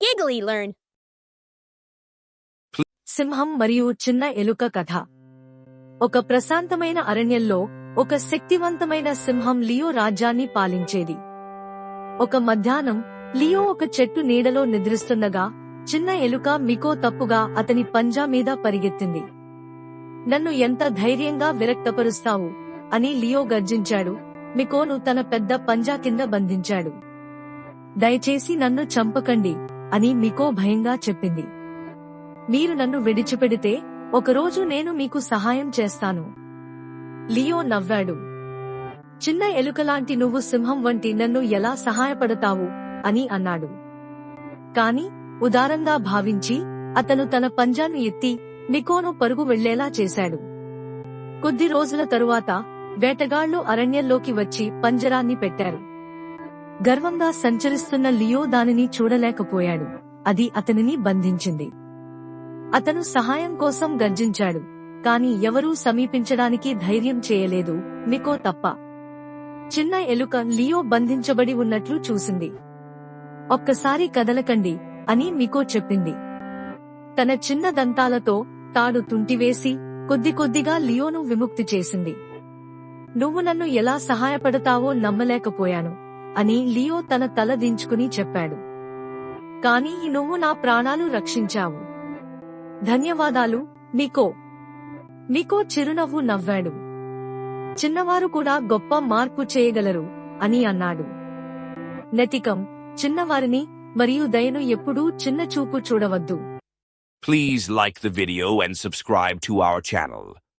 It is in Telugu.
Giggly learn. సింహం మరియు చిన్న ఎలుక కథ. ఒక ప్రశాంతమైన అరణ్యంలో ఒక శక్తివంతమైన సింహం లియో రాజ్యాన్ని పాలించేది. ఒక మధ్యాహ్నం లియో ఒక చెట్టు నీడలో నిద్రిస్తుండగా చిన్న ఎలుక మికో తప్పుగా అతని పంజా మీద పరిగెత్తింది. నన్ను ఎంత ధైర్యంగా విరక్తపరుస్తావు అని లియో గర్జించాడు. మికోను తన పెద్ద పంజా కింద బంధించాడు. దయచేసి నన్ను చంపకండి అని మికో భయంగా చెప్పింది. మీరు నన్ను విడిచిపెడితే ఒకరోజు నేను మీకు సహాయం చేస్తాను. లియో నవ్వాడు. చిన్న ఎలుకలాంటి నువ్వు సింహం వంటి నన్ను ఎలా సహాయపడతావు అని అన్నాడు. కాని ఉదారంగా భావించి అతను తన పంజాను ఎత్తి మికోను పరుగు వెళ్లేలా చేశాడు. కొద్ది రోజుల తరువాత వేటగాళ్లు అరణ్యంలోకి వచ్చి పంజరాన్ని పెట్టారు. గర్వంగా సంచరిస్తున్న లియో దానిని చూడలేకపోయాడు. అది అతనిని బంధించింది. అతను సహాయం కోసం గర్జించాడు, కాని ఎవరూ సమీపించడానికి ధైర్యం చేయలేదు, మికో తప్ప. చిన్న ఎలుక లియో బంధించబడి ఉన్నట్లు చూసింది. ఒక్కసారి కదలకండి అని మికో చెప్పింది. తన చిన్న దంతాలతో తాడు తుంటివేసి కొద్ది కొద్దిగా లియోను విముక్తి చేసింది. నువ్వు నన్ను ఎలా సహాయపడతావో నమ్మలేకపోయాను అని లియో తన తల దించుకుని చెప్పాడు. కాని నువ్వు నా ప్రాణాలు రక్షించావు. ధన్యవాదాలు మికో. మికో చిరునవ్వు నవ్వాడు. చిన్నవారు కూడా గొప్ప మార్పు చేయగలరు అని అన్నాడు. నైతికం, చిన్నవారిని మరియు దయను ఎప్పుడూ చిన్న చూపు చూడవద్దు. Please like the video and subscribe to our channel.